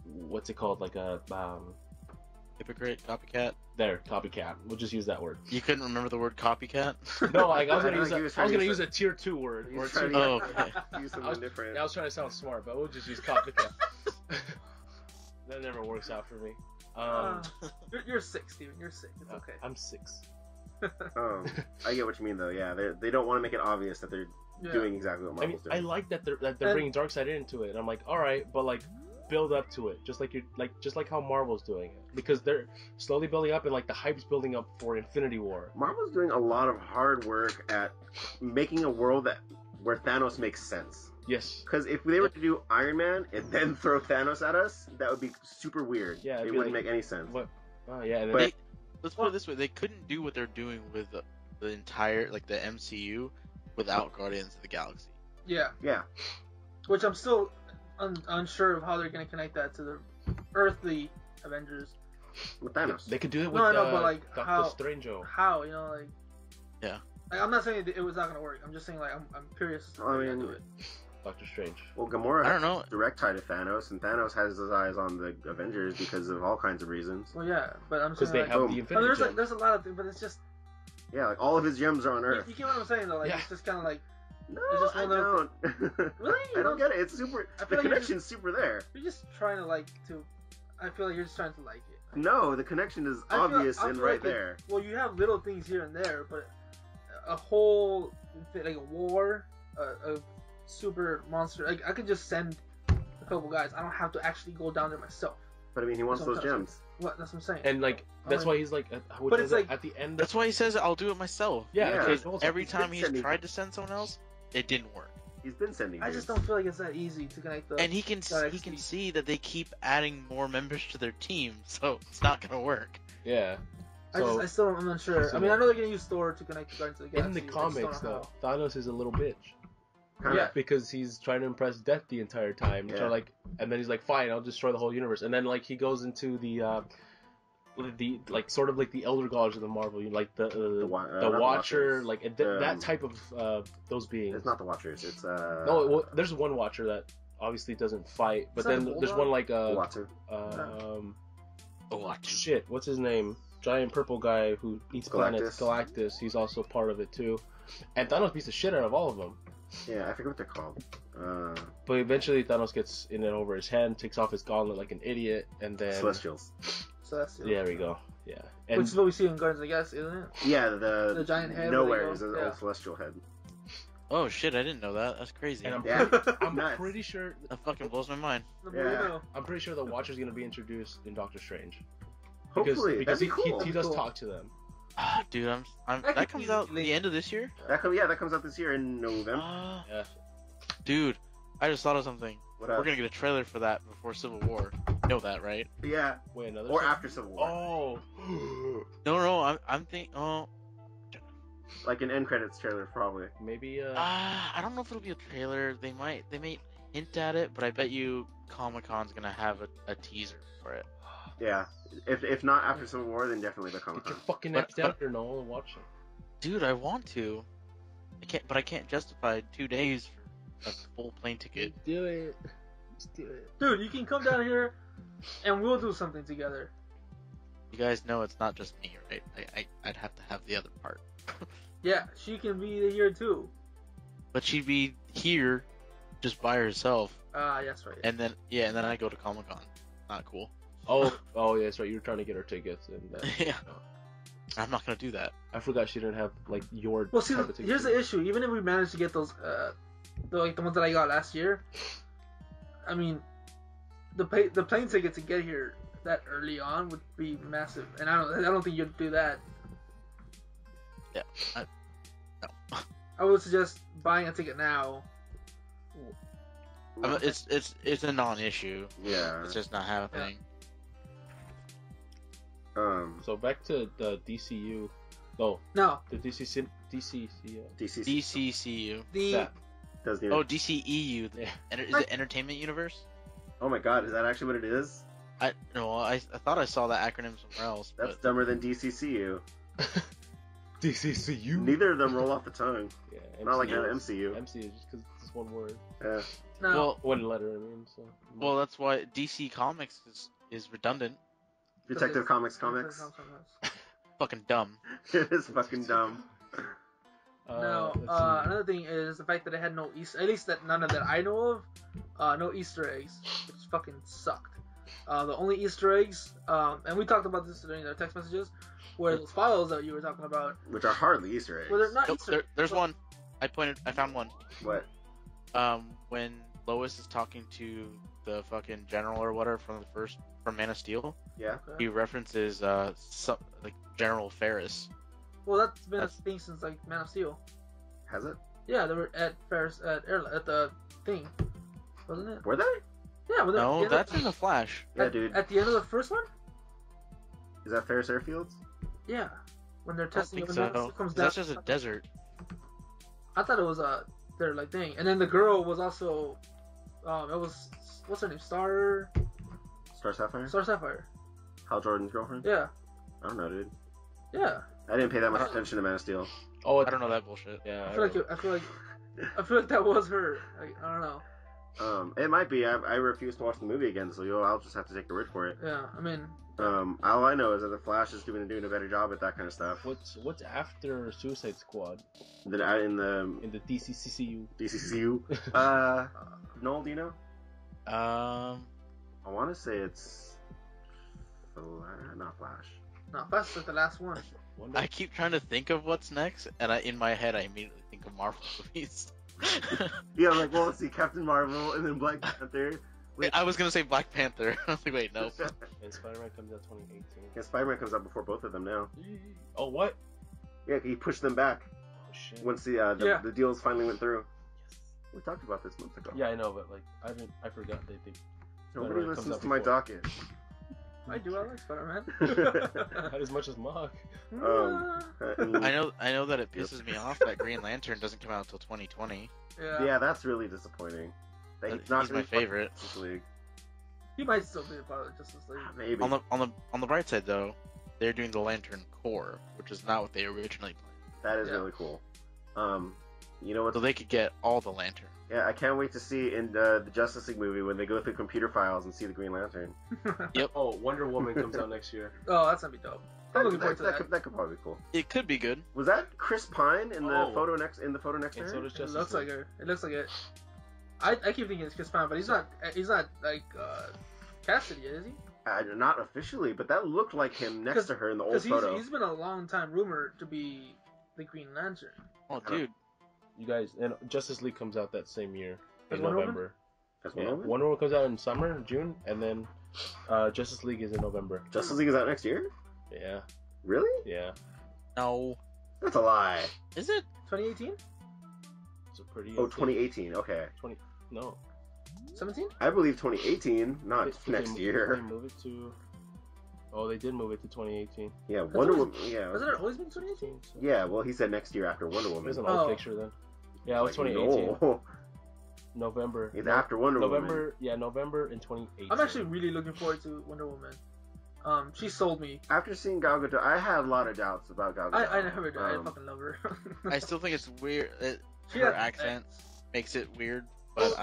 what's it called, like a Hypocrite, copycat. copycat. We'll just use that word. You couldn't remember the word copycat? No, like I was I gonna know, use he was trying to use use a tier 2 word. He's Or trying tier- to Oh, okay. use something I was- different. Yeah, I was trying to sound smart, but we'll just use copycat. That never works out for me. You're sick, Steven. You're sick. It's okay. I'm 6. I get what you mean, though. Yeah, they don't want to make it obvious that they're Yeah. doing exactly what I mean, Marvel's doing. I like that they're And- bringing Darkseid into it. And I'm like, all right, but like build up to it, just like how Marvel's doing it, because they're slowly building up, and like the hype's building up for Infinity War. Marvel's doing a lot of hard work at making a world where Thanos makes sense. Yes. Because if they were to do Iron Man and then throw Thanos at us, that would be super weird. Yeah, it'd it be wouldn't like- make any sense. What? Oh yeah, and But- then, Let's put it this way: they couldn't do what they're doing with the entire the MCU without Guardians of the Galaxy. Yeah. Yeah. Which I'm still unsure of how they're gonna connect that to the earthly Avengers. With Thanos. they could do it with No, I know, but, like, Doctor how- Strange. How, like. Yeah. Like, I'm not saying it was not gonna work. I'm just saying like I'm curious how I they're gonna mean- do it. Doctor Strange. Well, Gamora I has don't know. a direct tie to Thanos, and Thanos has his eyes on the Avengers because of all kinds of reasons. Well, yeah, but I'm Because saying they like, have boom. the oh, Infinity Gem. there's a lot of things, but it's just Yeah, like all of his gems are on you, Earth. you get what I'm saying though. Like Yeah. it's just kind of like No, It's just I one of don't. Really? You I don't don't- get it. It's super. I The feel like you're connection's super there. you're just trying to I feel like you're just trying to like it. No, the connection is I feel- obvious I and feel right like it- there. Well, you have little things here and there, but a whole like a war, a super monster. Like I could just send a couple guys. I don't have to actually go down there myself. But I mean, he wants those Sometimes. gems. What? That's what I'm saying. And like that's Oh, why he's like, But it's like- at the end. That's why he says I'll do it myself. yeah, Yeah. okay, Because every He's been time he's sending- tried to send someone else, it didn't work. He's been sending. I just dudes. don't feel like it's that easy to connect the. And he can NXT. see that they keep adding more members to their team, so it's not gonna work. yeah. I still I'm unsure. So- I mean, I know they're gonna use Thor to connect the Guardians of the In Galaxy. the I just don't comics, know though, Thanos is a little bitch. Kinda. Yeah. Because he's trying to impress Death the entire time. Yeah. Try, like, and then he's like, fine, I'll destroy the whole universe. And then like he goes into the the like sort of like the elder gods of the Marvel, like the not the Watcher, Watchers. like that type of those beings. It's not the Watchers. It's No, well, there's one Watcher that obviously doesn't fight, but Is that then a there's bulldog? one like Watcher. shit, what's his name? Giant purple guy who eats planets, Galactus. Galactus. He's also part of it too. And Thanos beats the shit out of all of them. Yeah, I forget what they're called. But eventually Thanos gets in and over his hand, takes off his gauntlet like an idiot, and then Celestials. So that's it. yeah, there we go. Yeah, and Which is what we see in Guardians, I guess, isn't it? Yeah, The giant head. Nowhere where is they an go- old celestial head. Oh shit, I didn't know that. That's crazy. and Yeah. I'm Nuts. pretty sure That fucking blows my mind. The more you Yeah. know. I'm pretty sure the Watcher's gonna be introduced in Doctor Strange. Hopefully, because that'd be cool. he does Cool. talk to them. Ah, dude, That that could comes out easily- the end of this year. that comes out this year in November. Ah, Yeah. dude, I just thought of something. What We're up? gonna get a trailer for that before Civil War. You know that, right? Yeah, Wait, another. or one? after Civil War, Oh. No, I'm thinking. Oh, like an end credits trailer probably. Maybe. I don't know if it'll be a trailer. They might hint at it, but I bet you Comic-Con's gonna have a teaser for it. Yeah, if not after Civil War, then definitely the Get Comic your Con. fucking But- next out there, Noel, and watch it. Dude, I want to. I can't justify 2 days for a full plane ticket. Do it. Just do it. Dude, you can come down here and we'll do something together. You guys know it's not just me, right? I'd have to have the other part. Yeah, she can be here too. But she'd be here just by herself, Ah, yes, right. and then I go to Comic Con. Not cool. Oh, yeah, that's right. You were trying to get her tickets, and Yeah. I'm not gonna do that. I forgot she didn't have like your. Well, see, type of tickets. here's the issue. Even if we manage to get those, the ones that I got last year, I mean, the plane ticket to get here that early on would be massive, and I don't think you'd do that. Yeah. No. I would suggest buying a ticket now. It's a non-issue. Yeah. It's just not happening. So back to the DCU. Oh, No, the DCCU. DC DCCU. the That. doesn't even. Oh, DCEU. Yeah. Is it Entertainment Universe? Oh my God, is that actually what it is? I thought I saw that acronym somewhere else. That's But dumber than DCCU. DCCU. Neither of them roll off the tongue. Yeah, Not like the MCU. MCU. MCU just because it's one word, Yeah. no. well, one letter. I mean, so. well, that's why DC Comics is redundant. Detective Comics. Fucking dumb. It is fucking dumb. No, let's see. another thing is the fact that it had no Easter, at least that none of that I know of, no Easter eggs, which fucking sucked. The only Easter eggs, and we talked about this during our text messages, were those files that you were talking about. Which are hardly Easter eggs. Well, they're not Nope, Easter. there's but- one. I found one. What? When Lois is talking to the fucking general or whatever from Man of Steel, Yeah. he references like General Ferris. Well, that's been That's- a thing since like Man of Steel. Has it? Yeah, they were at Ferris at the thing, wasn't it? Were they? Yeah, when No, that's in the Flash. Yeah, dude. At the end of the first one. Is that Ferris Airfields? Yeah, when they're I don't testing think it, so. when it comes 'Cause down. That's just a desert. I thought it was their like thing, and then the girl was also, it was what's her name, Star Sapphire. Hal Jordan's girlfriend? Yeah, I don't know, dude. yeah. I didn't pay that much attention to Man of Steel. Oh, I don't know that bullshit. Yeah, I feel like that was her. Like, I don't know. It might be. I refuse to watch the movie again, so I'll just have to take your word for it. Yeah, I mean, All I know is that the Flash is doing a better job at that kind of stuff. What's after Suicide Squad Than in the in the DCCU? DCCU. Noel, do you know? Um, I want to say it's not Flash. no, that's like the last one. Wonder- I keep trying to think of what's next, and in my head I immediately think of Marvel movies. Yeah, I'm like, well, let's see, Captain Marvel and then Black Panther. I was gonna say Black Panther. I was like, wait, no. And Spider-Man comes out 2018. Yeah, Spider-Man comes out before both of them now. Oh, what? Yeah, he pushed them back Oh, shit. once Yeah. the deals finally went through. We talked about this months ago. Yeah, I know, but like I forgot they think Nobody Spider-Man comes listens out to my before. docket. I do. I like Spider-Man. not as much as Mock. I know that it pisses me off that Green Lantern doesn't come out until 2020. Yeah. Yeah, that's really disappointing. That He's not my gonna be favorite. Justice League. He might still be a part of the Justice League. Maybe. On the bright side though, they're doing the Lantern Corps, which is not what they originally planned. That is Yeah. really cool. You know what? So they could get all the Lantern. Yeah, I can't wait to see in the Justice League movie when they go through computer files and see the Green Lantern. Oh, Wonder Woman comes out next year. Oh, that's gonna be dope. I'm looking forward to that. That could probably be cool. It could be good. Was that Chris Pine in the Oh. photo next to And so her? does It Justice looks League. like her. It looks like it. I keep thinking it's Chris Pine, but he's not like casted yet, is he? Not officially, but that looked like him next to her in the old Because photo. he's been a long time rumored to be the Green Lantern. Oh, don't- dude. You guys, and Justice League comes out that same year As in Wonder Woman? November. That's Yeah, Wonder Woman? Wonder Woman comes out in summer, June, and then Justice League is in November. Justice League is out next year? Yeah, Really? yeah. No. That's a lie. Is it? 2018? It's a pretty. Oh, 2018. Okay. No. 17? I believe 2018, not Did next they year. move it to? Oh, they did move it to 2018. Yeah, Wonder always- Woman. Yeah. Wasn't it always been 2018? So Yeah, well, he said next year after Wonder It Woman. was an old Oh. picture then. Yeah, it was Like, 2018. no. November. It's No- after Wonder Woman. November. Yeah, November in 2018. I'm actually really looking forward to Wonder Woman. She sold me. After seeing Gal Gadot, I had a lot of doubts about Gal Gadot. I never did. I Um, fucking love her. I still think it's weird. She Her has- accent makes it weird, but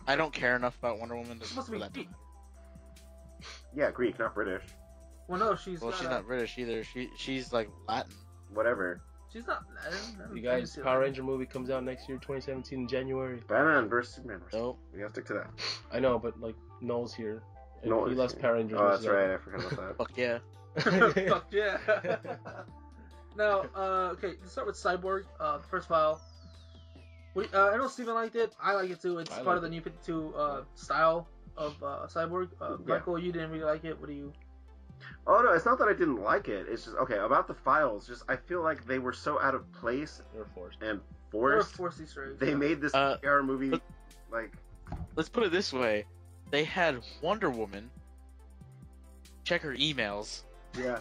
I don't care enough about Wonder Woman She must for be that. Greek. Yeah, Greek, not British. Well, no, she's Well, not. she's not British either. She's like Latin. Whatever. She's not. I don't You know. guys, Power Ranger movie comes out next year, 2017 in January. Batman versus Superman. Nope. We gotta stick to that. I know, but like Noel's here. And Noel he is loves here. Power Rangers. Oh, versus that's right. I forgot about Fuck yeah. Fuck yeah. Now, okay, let's start with Cyborg. The first file. I know Steven liked it. I like it too. It's I part of like the New 52 style of Cyborg. Yeah. Michael, you didn't really like it. What do you? Oh no, it's not that I didn't like it. It's just okay about the files. Just I feel like they were so out of place They're forced. and Or forced. Force Easter eggs. They made this PR movie but- like Let's put it this way: they had Wonder Woman check her emails yeah,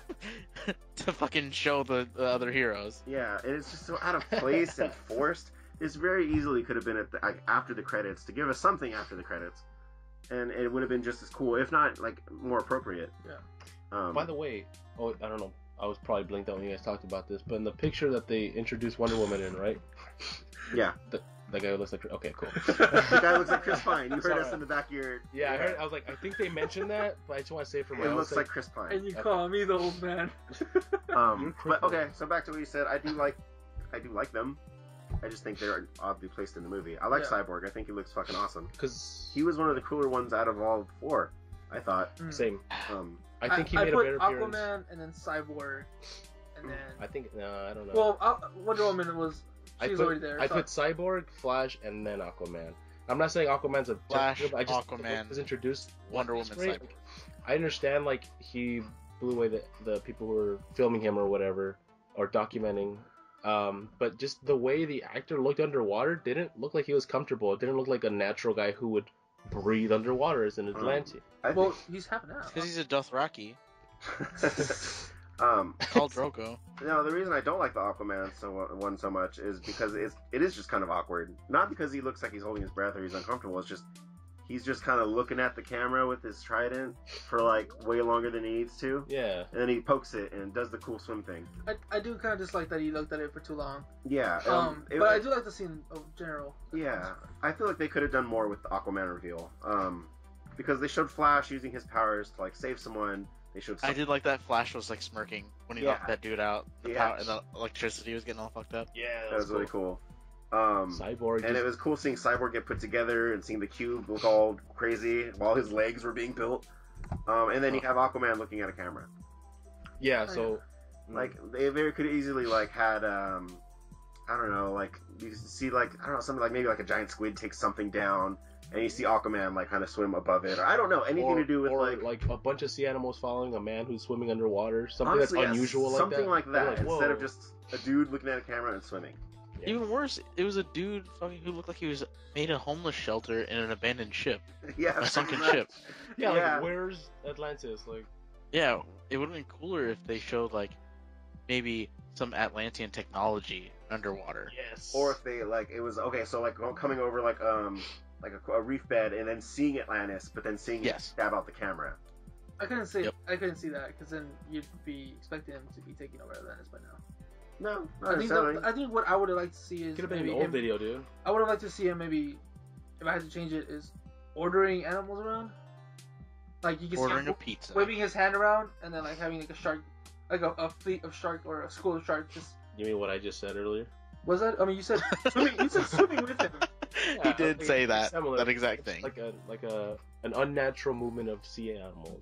to fucking show the other heroes. yeah, and it's just so out of place and forced. This very easily could have been at the, like, after the credits to give us something after the credits, and it would have been just as cool, if not like more appropriate. Yeah. By the way, I don't know. I was probably blinked out when you guys talked about this, but in the picture that they introduced Wonder Woman in, right? Yeah. The guy who looks like. Okay, cool. The guy looks like Chris Pine. You heard Sorry. us in the back of your. Yeah, I heard. I was like, I think they mentioned that, but I just want to say it for my It own looks sake. like Chris Pine. And you call me the old man. You're But crippled. okay, so back to what you said. I do like them. I just think they're oddly placed in the movie. I like Yeah. Cyborg. I think he looks fucking awesome. Because He was one of the cooler ones out of all four, I thought. Mm. same. I think he I made a put better appearance. Aquaman and then Cyborg, and then I think I don't know. well, Wonder Woman was I she was put, already there. I so- put Cyborg, Flash, and then Aquaman. I'm not saying Aquaman's a Flash, but I just Aquaman, was introduced. Wonder He's Woman, great. Cyborg. I understand like he blew away the people who were filming him or whatever or documenting. But just the way the actor looked underwater didn't look like he was comfortable. It didn't look like a natural guy who would breathe underwater as an Atlantean. I well, think. he's half an hour. Because he's a Dothraki. um, Called Drogo. no, the reason I don't like the Aquaman one so much is because it is just kind of awkward. Not because he looks like he's holding his breath or he's uncomfortable. It's just he's just kind of looking at the camera with his trident for like way longer than he needs to, Yeah. and then he pokes it and does the cool swim thing. I do kind of dislike that he looked at it for too long. Yeah. But I do like the scene of general. Yeah, I feel like they could have done more with the Aquaman reveal. Because they showed Flash using his powers to like save someone. They showed. I did like that Flash was like smirking when he Yeah. knocked that dude out. The Yeah. power and the electricity was getting all fucked up. Yeah, That was really cool. Cyborg. And it was cool seeing Cyborg get put together and seeing the cube look all crazy while his legs were being built. And then you have Aquaman looking at a camera. yeah. So Like they very could easily like had I don't know, like you see like I don't know, something like maybe like a giant squid takes something down and you see Aquaman like kind of swim above it, or I don't know, anything to do with or like a bunch of sea animals following a man who's swimming underwater. Something honestly, that's yes, unusual like something that. like that, I'm instead of whoa. just a dude looking at a camera and swimming. Yeah. Even worse, it was a dude fucking who looked like he was made a homeless shelter in an abandoned ship, Yeah, a sunken pretty ship. much. Yeah, Yeah. like where's Atlantis? Like Yeah, it would have been cooler if they showed like maybe some Atlantean technology underwater. yes. Or if they like it was okay, so like coming over like like a reef bed, and then seeing Atlantis, but then seeing it Yes. stab out the camera. I couldn't see. Yep. I couldn't see that because then you'd be expecting him to be taking over Atlantis by now. No, not I think necessarily. I think what I would have liked to see is Could have been maybe an old him, video, dude. I would have liked to see him maybe, if I had to change it, is ordering animals around. Like you can Ordering see a him pizza. waving his hand around and then like having like a shark, like a fleet of shark or a school of sharks. Just You mean what I just said earlier? was that? I mean, you said swimming. You said swimming with him. He did like, say that. similar. That exact It's thing. Like an unnatural movement of sea animals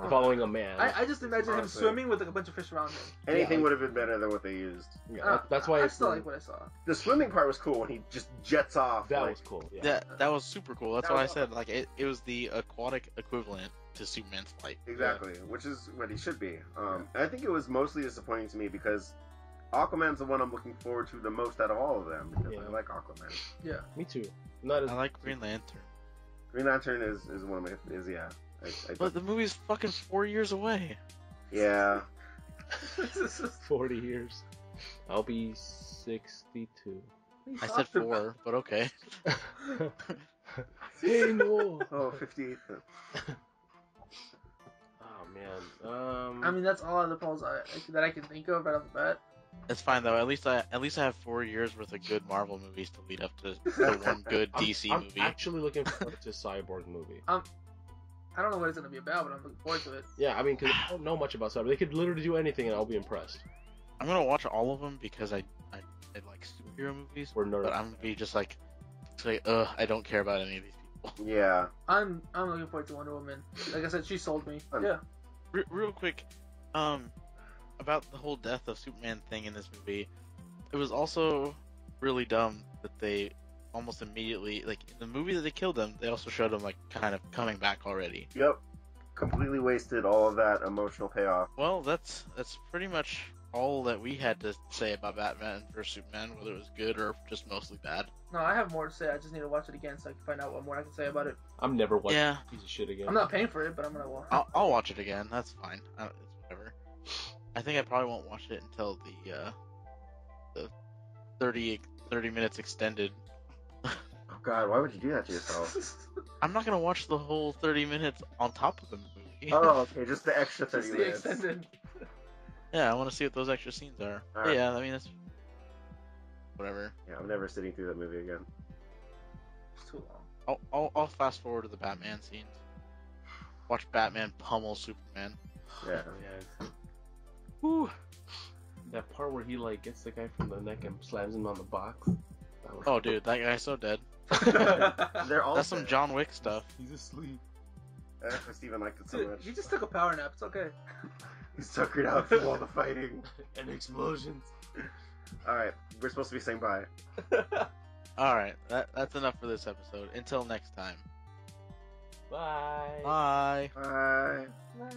following a man. I just imagine him Honestly. swimming with like a bunch of fish around him. Anything Yeah. would have been better than what they used. Yeah, that's why I it's still like what I saw. The swimming part was cool when he just jets off. that like, was cool. Yeah. That was super cool. That's That what I was said. Like it was the aquatic equivalent to Superman's flight. Exactly, which is what he should be. And I think it was mostly disappointing to me because Aquaman's the one I'm looking forward to the most out of all of them because Yeah. I like Aquaman. Yeah. Me too. Not as I like Green Lantern. Green Lantern is one of my yeah. But the movie's fucking 4 years away. Yeah. 40 years. I'll be 62. I said 4, but okay. Hey, no. Oh, 58. Oh man. I mean, that's all of the polls that I can think of right off the bat. It's fine though. At least I have 4 years worth of good Marvel movies to lead up to the one good DC I'm movie. actually looking forward to Cyborg movie. I don't know what it's gonna be about, but I'm looking forward to it. Yeah, I mean, because I don't know much about Cyborg. They could literally do anything, and I'll be impressed. I'm gonna watch all of them because I like superhero movies. We're nerds. But I'm gonna be just like, say, I don't care about any of these people. Yeah. I'm looking forward to Wonder Woman. Like I said, she sold me. Yeah. Real quick, about the whole death of Superman thing in this movie, it was also really dumb that they almost immediately, like in the movie that they killed him, they also showed him like kind of coming back already. Yep. Completely wasted all of that emotional payoff. Well, that's pretty much all that we had to say about Batman vs Superman, whether it was good or just mostly bad. No, I have more to say. I just need to watch it again so I can find out what more I can say about it. I'm never watching Yeah. a piece of shit again. I'm not paying for it, but I'm gonna watch. I'll watch it again. That's fine. It's whatever. I think I probably won't watch it until the 30 minutes extended. Oh God, why would you do that to yourself? I'm not gonna watch the whole 30 minutes on top of the movie. Oh, okay, just the extra 30 Just the minutes. extended. Yeah, I want to see what those extra scenes are. But Alright. yeah, I mean that's whatever. Yeah, I'm never sitting through that movie again. It's too long. I'll fast forward to the Batman scenes. Watch Batman pummel Superman. Yeah. Yeah. Whew. That part where he like gets the guy from the neck and slams him on the box. That was- Oh, dude, that guy's so dead. They're all That's some dead. John Wick stuff. He's asleep. That's why Steven liked it so Dude, much. you just took a power nap. It's okay. He suckered out from all the fighting. And explosions. Alright, we're supposed to be saying bye. Alright, that's enough for this episode. Until next time. Bye. Bye. Bye. Nah.